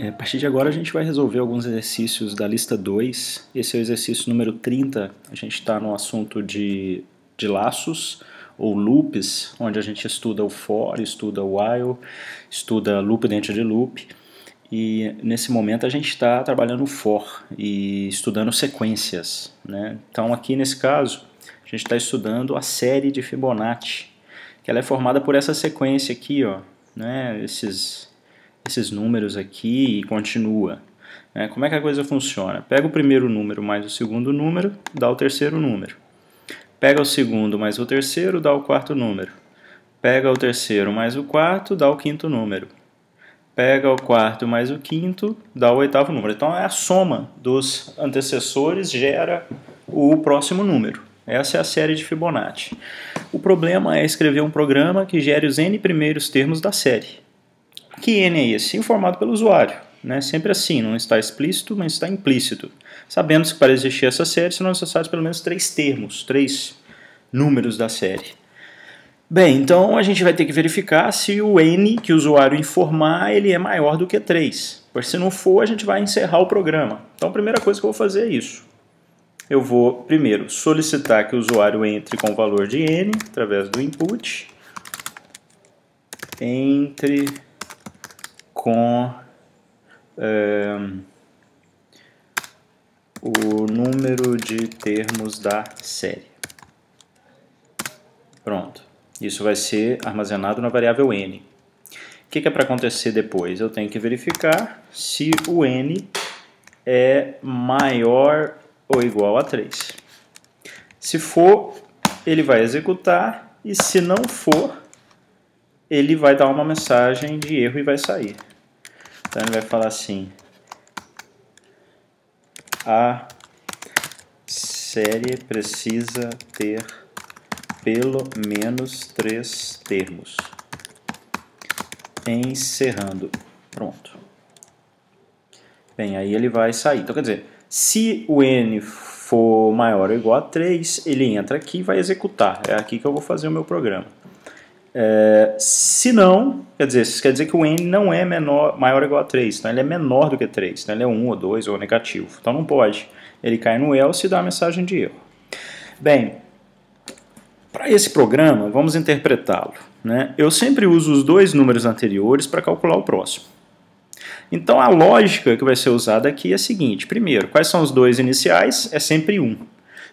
A partir de agora a gente vai resolver alguns exercícios da lista 2. Esse é o exercício número 30. A gente está no assunto de laços ou loops, onde a gente estuda o for, estuda o while, estuda loop dentro de loop. E nesse momento a gente está trabalhando o for e estudando sequências, né? Então aqui nesse caso a gente está estudando a série de Fibonacci, que ela é formada por essa sequência aqui, ó, né? Esses números aqui e continua. Como é que a coisa funciona? Pega o primeiro número mais o segundo número, dá o terceiro número. Pega o segundo mais o terceiro, dá o quarto número. Pega o terceiro mais o quarto, dá o quinto número. Pega o quarto mais o quinto, dá o oitavo número. Então é a soma dos antecessores gera o próximo número. Essa é a série de Fibonacci. O problema é escrever um programa que gere os n primeiros termos da série. Que n é esse? Informado pelo usuário, né? Sempre assim, não está explícito, mas está implícito. Sabendo que para existir essa série serão necessários pelo menos 3 termos, 3 números da série. Bem, então a gente vai ter que verificar se o n que o usuário informar ele é maior do que 3. Pois se não for, a gente vai encerrar o programa. Então a primeira coisa que eu vou fazer é isso. Eu vou primeiro solicitar que o usuário entre com o valor de n através do input. Entre com o número de termos da série. Pronto. Isso vai ser armazenado na variável n. O que é para acontecer depois? Eu tenho que verificar se o n é maior ou igual a 3. Se for, ele vai executar, e se não for, ele vai dar uma mensagem de erro e vai sair. Então ele vai falar assim: a série precisa ter pelo menos 3 termos. Encerrando. Pronto. Bem, aí ele vai sair. Então quer dizer, se o n for maior ou igual a 3, ele entra aqui e vai executar. É aqui que eu vou fazer o meu programa. Se não, quer dizer que o n não é maior ou igual a 3, então ele é menor do que 3, então ele é 1 ou 2 ou negativo, então não pode. Ele cai no else e dá a mensagem de erro. Bem, para esse programa, vamos interpretá-lo, né? Eu sempre uso os 2 números anteriores para calcular o próximo. Então a lógica que vai ser usada aqui é a seguinte: primeiro, quais são os 2 iniciais? É sempre 1.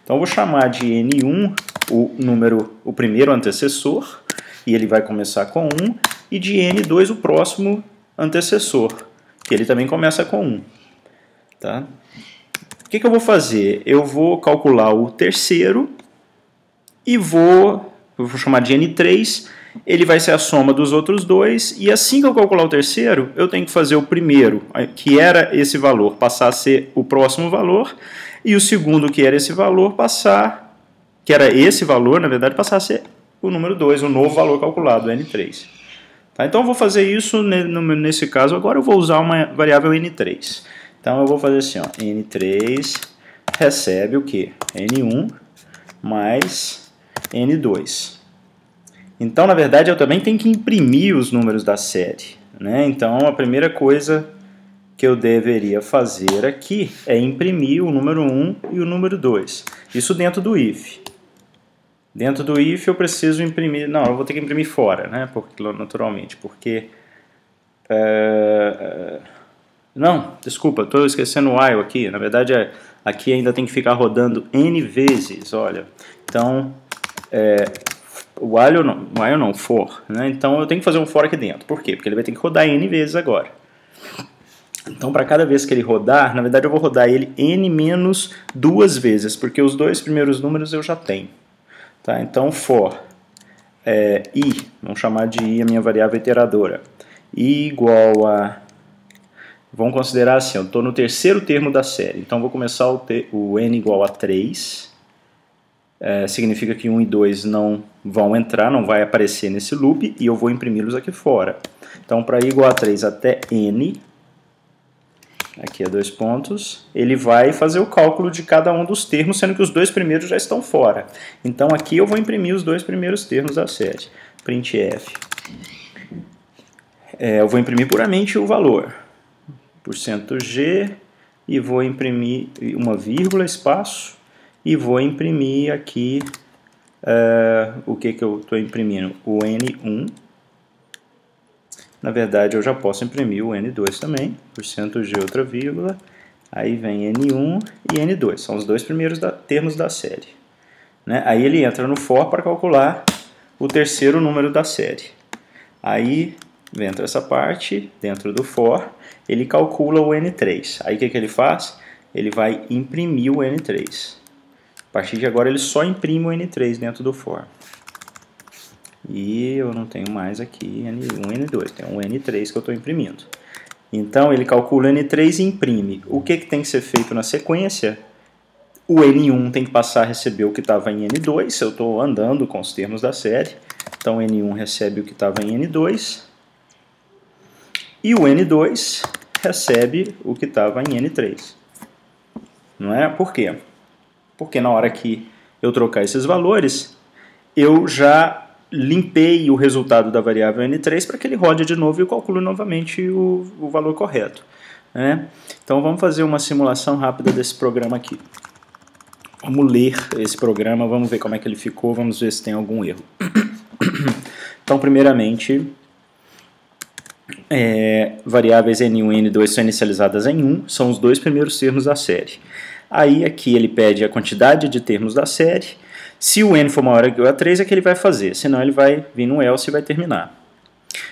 Então eu vou chamar de n1 o primeiro antecessor, e ele vai começar com 1, e de n2 o próximo antecessor, que ele também começa com 1. Tá? O que eu vou fazer? Eu vou calcular o terceiro e eu vou chamar de n3, ele vai ser a soma dos outros 2, e assim que eu calcular o terceiro, eu tenho que fazer o primeiro, que era esse valor, passar a ser o próximo valor, e o segundo, que era esse valor, passar a ser o número 2, o novo valor calculado, n3. Tá? Então eu vou fazer isso, nesse caso agora eu vou usar uma variável n3. Então eu vou fazer assim, ó, n3 recebe o que? n1 mais n2. Então na verdade eu também tenho que imprimir os números da série, né? Então a primeira coisa que eu deveria fazer aqui é imprimir o número 1 e o número 2. Isso dentro do if. Dentro do if eu preciso imprimir... Não, eu vou ter que imprimir fora, né? Naturalmente, porque... Não, desculpa, estou esquecendo o while aqui. Na verdade, aqui ainda tem que ficar rodando n vezes, olha. Então, while não, for. Né? Então eu tenho que fazer um for aqui dentro. Por quê? Porque ele vai ter que rodar n vezes agora. Então, para cada vez que ele rodar, na verdade eu vou rodar ele n menos 2 vezes, porque os 2 primeiros números eu já tenho. Tá? Então, for i, vamos chamar de i a minha variável iteradora, i igual a... Vamos considerar assim, eu estou no terceiro termo da série, então vou começar o n igual a 3, significa que 1 e 2 não vão entrar, não vai aparecer nesse loop, e eu vou imprimi-los aqui fora. Então, para i igual a 3 até n, aqui é 2 pontos, ele vai fazer o cálculo de cada um dos termos, sendo que os 2 primeiros já estão fora. Então aqui eu vou imprimir os 2 primeiros termos da série. Printf. Eu vou imprimir puramente o valor. %G, e vou imprimir uma vírgula, espaço, e vou imprimir aqui o que eu estou imprimindo? O N1. Na verdade, eu já posso imprimir o N2 também, %G, outra vírgula, aí vem N1 e N2, são os dois primeiros termos da série. Né? Aí ele entra no for para calcular o terceiro número da série. Aí, dentro dessa parte, dentro do for, ele calcula o N3. Aí o que ele faz? Ele vai imprimir o N3. A partir de agora ele só imprime o N3 dentro do for. E eu não tenho mais aqui N1 e N2, tem um N3 que eu estou imprimindo. Então ele calcula o N3 e imprime. O que tem que ser feito na sequência? O N1 tem que passar a receber o que estava em N2, se eu estou andando com os termos da série. Então o N1 recebe o que estava em N2. E o N2 recebe o que estava em N3. Não é? Por quê? Porque na hora que eu trocar esses valores, eu já limpei o resultado da variável N3 para que ele rode de novo e eu calcule novamente o valor correto. Né? Então vamos fazer uma simulação rápida desse programa aqui. Vamos ler esse programa, vamos ver como é que ele ficou, vamos ver se tem algum erro. Então, primeiramente, variáveis N1 e N2 são inicializadas em 1, são os dois primeiros termos da série. Aí aqui ele pede a quantidade de termos da série. Se o n for maior ou igual a 3 é que ele vai fazer, senão ele vai vir no else e vai terminar.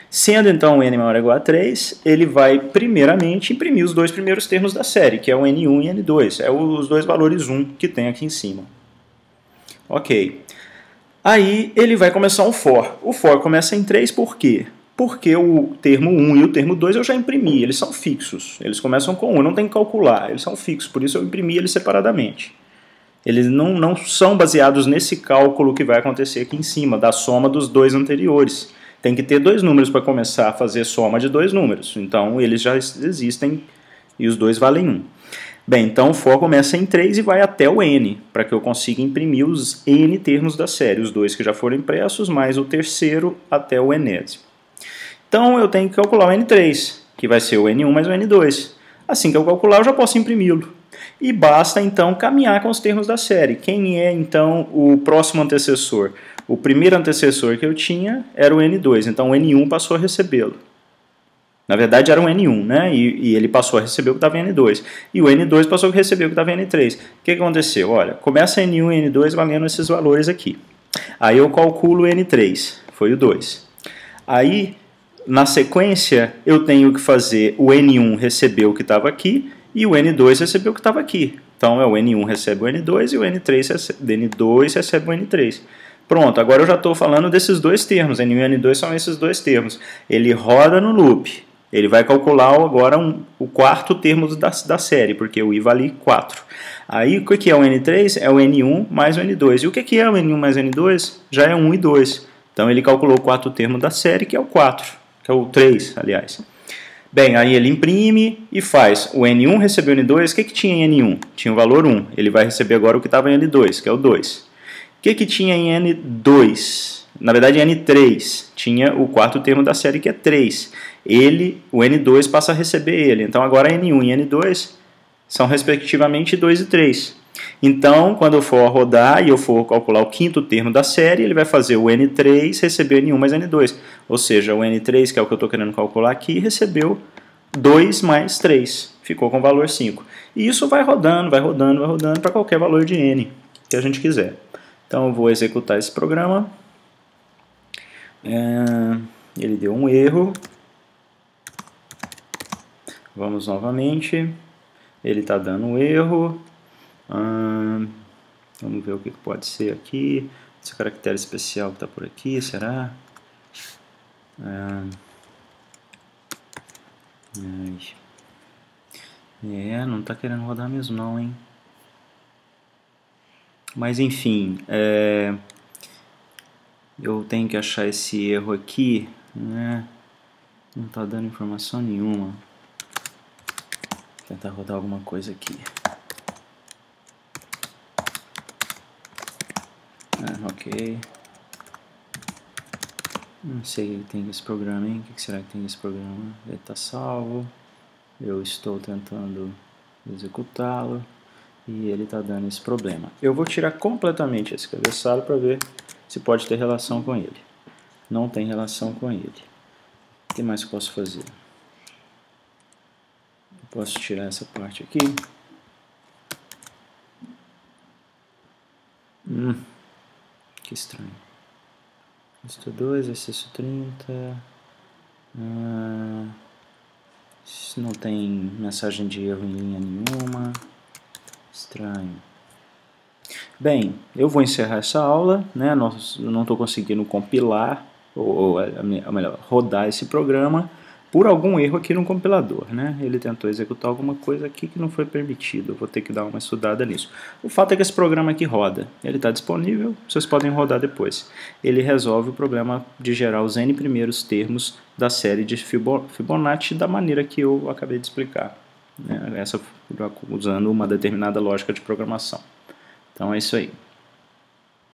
Sendo então o n maior ou igual a 3, ele vai primeiramente imprimir os dois primeiros termos da série, que é o n1 e n2, é os dois valores 1 que tem aqui em cima. Ok. Aí ele vai começar um for. O for começa em 3 por quê? Porque o termo 1 e o termo 2 eu já imprimi, eles são fixos. Eles começam com 1, eu não tenho que calcular, eles são fixos, por isso eu imprimi eles separadamente. Eles não são baseados nesse cálculo que vai acontecer aqui em cima, da soma dos dois anteriores. Tem que ter dois números para começar a fazer soma de dois números. Então eles já existem e os dois valem 1. Bem, então o for começa em 3 e vai até o n, para que eu consiga imprimir os n termos da série, os dois que já foram impressos, mais o terceiro até o enésimo. Então eu tenho que calcular o n3, que vai ser o n1 mais o n2. Assim que eu calcular, eu já posso imprimi-lo. E basta então caminhar com os termos da série. Quem é então o próximo antecessor? O primeiro antecessor que eu tinha era o n2, então o n1 passou a recebê-lo. Na verdade era um n1, né? E ele passou a receber o que estava em n2. E o n2 passou a receber o que estava em n3. O que aconteceu? Olha, começa n1 e n2 valendo esses valores aqui. Aí eu calculo o n3, foi o 2. Aí, na sequência, eu tenho que fazer o n1 receber o que estava aqui e o n2 recebeu o que estava aqui. Então é o n1 recebe o n2 e o n2 recebe o n3. Pronto, agora eu já estou falando desses dois termos, n1 e n2 são esses dois termos. Ele roda no loop, ele vai calcular agora o quarto termo da série, porque o i vale 4. Aí o que é o n3? É o n1 mais o n2. E o que é o n1 mais o n2? Já é 1 e 2. Então ele calculou o quarto termo da série, que é o 4, que é o 3, aliás. Bem, aí ele imprime e faz. O N1 recebeu o N2, o que tinha em N1? Tinha o valor 1. Ele vai receber agora o que estava em N2, que é o 2. O que tinha em N2? Na verdade, em N3 tinha o quarto termo da série, que é 3. O N2 passa a receber ele. Então agora N1 e N2 são respectivamente 2 e 3. Então, quando eu for rodar e eu for calcular o quinto termo da série, ele vai fazer o N3 receber N1 mais N2. Ou seja, o N3, que é o que eu estou querendo calcular aqui, recebeu 2 mais 3. Ficou com o valor 5. E isso vai rodando, vai rodando, vai rodando para qualquer valor de N que a gente quiser. Então, eu vou executar esse programa. Ele deu um erro. Vamos novamente. Ele está dando um erro. Vamos ver o que pode ser aqui. Esse caractere especial que está por aqui, será? Não está querendo rodar mesmo não, hein? Mas enfim, eu tenho que achar esse erro aqui, né? Não está dando informação nenhuma. Vou tentar rodar alguma coisa aqui. Ok. Não sei o que tem esse programa, hein? O que será que tem esse programa? Ele está salvo. Eu estou tentando executá-lo e ele está dando esse problema. Eu vou tirar completamente esse cabeçalho para ver se pode ter relação com ele. Não tem relação com ele. O que mais eu posso fazer? Eu posso tirar essa parte aqui. Que estranho. Lista 2, exercício 30. Não tem mensagem de erro em linha nenhuma. Estranho. Bem, eu vou encerrar essa aula, né? Eu não estou conseguindo compilar, ou melhor, rodar esse programa por algum erro aqui no compilador, né? Ele tentou executar alguma coisa aqui que não foi permitido, eu vou ter que dar uma estudada nisso. O fato é que esse programa aqui roda, ele está disponível, vocês podem rodar depois. Ele resolve o problema de gerar os n primeiros termos da série de Fibonacci da maneira que eu acabei de explicar, né? Usando uma determinada lógica de programação. Então é isso aí.